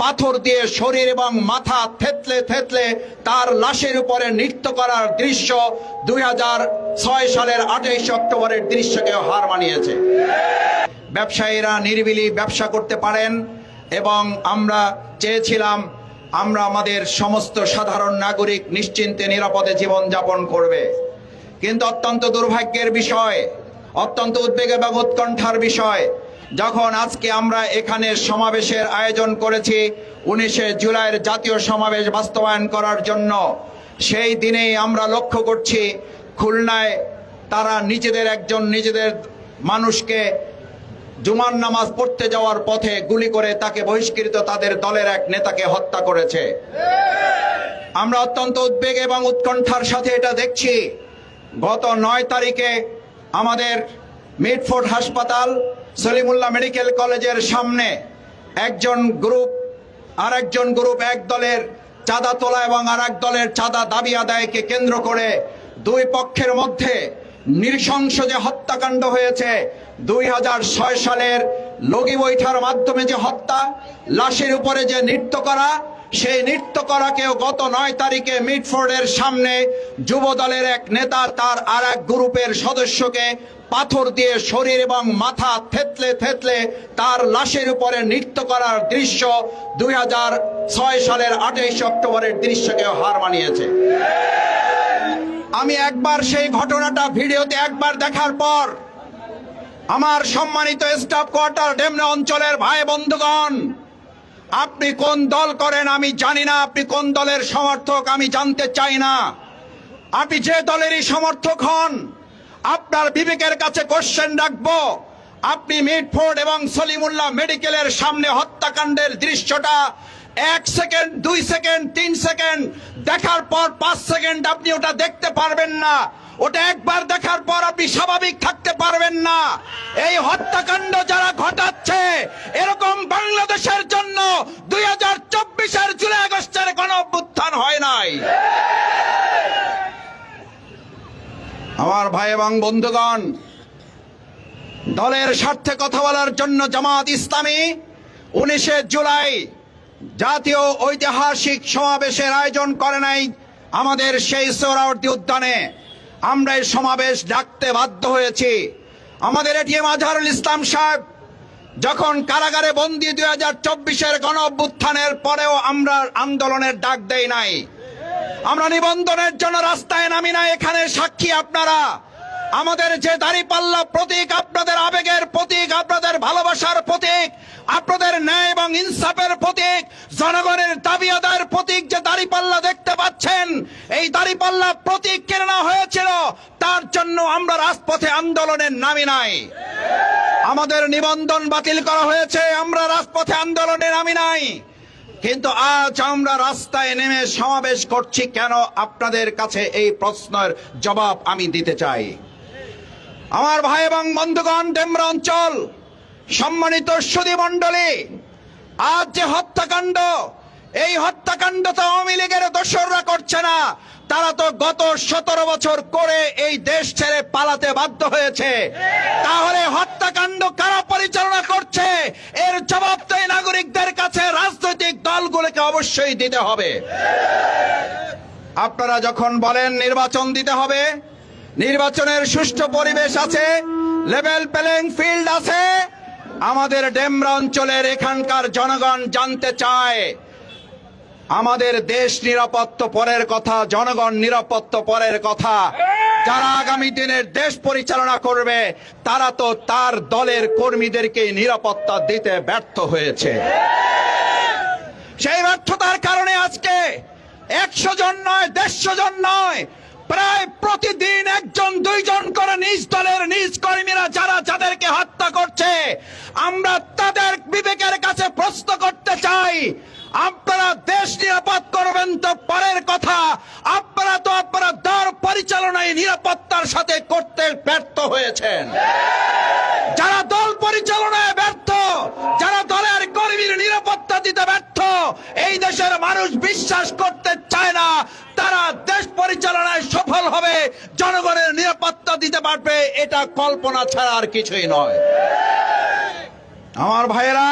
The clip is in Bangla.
পাথর দিয়ে শরীর এবং মাথা থেতলে থেতলে তার লাশের উপরে নৃত্য করার দৃশ্য 2006 সালের 28 অক্টোবরের দৃশ্যকে হার মানিয়েছে। ব্যবসায়ীরা নিরিবিলি ব্যবসা করতে পারেন এবং আমরা চেয়েছিলাম আমরা আমাদের সমস্ত সাধারণ নাগরিক নিশ্চিন্তে নিরাপদে জীবন যাপন করবে, কিন্তু অত্যন্ত দুর্ভাগ্যের বিষয়, অত্যন্ত উদ্বেগ এবং উৎকণ্ঠার বিষয়, যখন আজকে আমরা এখানে সমাবেশের আয়োজন করেছি 19শে জুলাইয়ের জাতীয় সমাবেশ বাস্তবায়ন করার জন্য, সেই দিনেই আমরা লক্ষ্য করছি খুলনায় তারা নিজেদের মানুষকে জুমার নামাজ পড়তে যাওয়ার পথে গুলি করে তাকে বহিষ্কৃত তাদের দলের এক নেতাকে হত্যা করেছে। আমরা অত্যন্ত উদ্বেগ এবং উৎকণ্ঠার সাথে এটা দেখছি। গত 9 তারিখে আমাদের মিটফোর্ড হাসপাতাল সলিমুল্লাহ মেডিকেল কলেজের সামনে একজন গ্রুপ এক দলের চাঁদা তোলা এবং আরেক দলের চাঁদা দাবি আদায়কে কেন্দ্র করে দুই পক্ষের মধ্যে নৃশংস যে হত্যাকাণ্ড হয়েছে, 2006 সালের লগি বৈঠার মাধ্যমে যে হত্যা, লাশের উপরে যে নৃত্য করা, সেই নৃত্য করাকেও গত 9 তারিখে মিটফোর্ডের সামনে যুব দলের এক নেতা তার আর এক গ্রুপের সদস্যকে পাথর দিয়ে শরীর এবং মাথা থেতলে থেতলে তার লাশের উপরে নৃত্য করার দৃশ্য 2006 সালের 28 অক্টোবরের দৃশ্যকে হার মানিয়েছে। আমি একবার সেই ঘটনাটা ভিডিওতে একবার দেখার পর আমার সম্মানিত স্টাফ কোয়ার্টার ডেমরা অঞ্চলের ভাই বন্ধুগণ, আপনি কোন দল করেন আমি জানি না, আপনি কোন দলের সমর্থক আমি জানতে চাই না, আপনি যে দলেরই সমর্থক হন আপনার বিবেকের কাছে কোশ্চেন রাখবো, আপনি মিটফোর্ড এবং সলিমুল্লাহ মেডিকেলের সামনে হত্যাকাণ্ডের দৃশ্যটা 1 সেকেন্ড 2 সেকেন্ড 3 সেকেন্ড দেখার পর 5 সেকেন্ড আপনি ওটা দেখতে পারবেন না, ওটা একবার দেখার পর আপনি স্বাভাবিক থাকতে পারবেন না। এই হত্যাকাণ্ড যারা ঘটাচ্ছে, এরকম বাংলাদেশের জন্য 2024-এর জুলাই আগস্টের গণঅভ্যুত্থান হয় নাই। আমার ভাই এবং বন্ধুগণ, দলের স্বার্থে কথা বলার জন্য জামাত ইসলামী 19শে জুলাই জাতীয় ঐতিহাসিক সমাবেশের আয়োজন করে নাই আমাদের সেই সোহরাওয়ার্দী উদ্যানে। আমরা এই সমাবেশ ডাকতে বাধ্য হয়েছি। আমাদের এটিএম আজহারুল ইসলাম সাহেব যখন কারাগারে বন্দী 2024-এর গণঅভ্যুত্থানের পরেও আমরা আন্দোলনের ডাক দেই নাই, আমরা নিবন্ধনের জন্য রাস্তায় নামি নাই। এখানে সাক্ষী আপনারা। আমাদের যে দাঁড়িপাল্লা প্রতীক আপনাদের আবেগের প্রতীক, আপনাদের ভালোবাসার প্রতীক, আপনাদের ন্যায় এবং ইনসাফের প্রতীক, জনগণের দাবি আদায়ের প্রতীক যে দাঁড়িপাল্লা দেখতে পাচ্ছেন, এই দাঁড়িপাল্লা প্রতীক কেনা হয়েছিল, তার জন্য আমরা রাজপথে আন্দোলনে নামি নাই। আমাদের নিবন্ধন বাতিল করা হয়েছে, আমরা রাজপথে আন্দোলনে নামি নাই। কিন্তু আজ আমরা রাস্তায় নেমে সমাবেশ করছি কেন? আপনাদের কাছে এই প্রশ্নের জবাব আমি দিতে চাই। আমার ভাই এবং বন্ধুগণ, ডেমরা অঞ্চল, সম্মানিত সুধী মণ্ডলী, আজ যে হত্যাকাণ্ড, এই হত্যাকাণ্ড তো আওয়ামী লীগের দোসররা করছে না, তারা তো গত 17 বছর করে এই দেশ ছেড়ে পালাতে বাধ্য হয়েছে। তাহলে হত্যাকাণ্ড কারা পরিচালনা করছে? এর জবাব তো এই নাগরিকদের কাছে রাজনৈতিক দলগুলোকে অবশ্যই দিতে হবে। আপনারা যখন বলেন নির্বাচন দিতে হবে, নির্বাচনের সুষ্ঠু পরিবেশ আছে, লেভেল প্লেইং ফিল্ড আছে, আমাদের ডেমরা অঞ্চলের এখানকার জনগণ জানতে চায় আমাদের দেশ নিরাপত্তা পরের কথা, জনগণ নিরাপত্তা পরের কথা। যারা আগামী দিনের দেশ পরিচালনা করবে তারা তো তার দলের কর্মীদেরকে নিরাপত্তা দিতে ব্যর্থ হয়েছে। সেই ব্যর্থতার কারণে আজকে 100 জন নয়, 150 জন নয়, প্রায় প্রতিদিন 1 জন 2 জন করে নিজ দলের নিজ কর্মীরা যাদেরকে হত্যা করছে, আমরা তাদের বিবেকের কাছে প্রশ্ন করতে চাই, আপনারা দেশ নিরাপদ করবেন তো পরের কথা, আপনারা তো আপনারা দল পরিচালনায় নিরাপত্তার সাথে করতে ব্যর্থ হয়েছেন। যারা দল পরিচালনায় ব্যর্থ, যারা দলের কর্মীর নিরাপত্তা দিতে ব্যর্থ, এই দেশের মানুষ বিশ্বাস করতে চায় না তারা দেশ পরিচালনায় সফল হবে, জনগণের নিরাপত্তা দিতে পারবে। এটা কল্পনা ছাড়া আর কিছুই নয়। আমার ভাইয়েরা,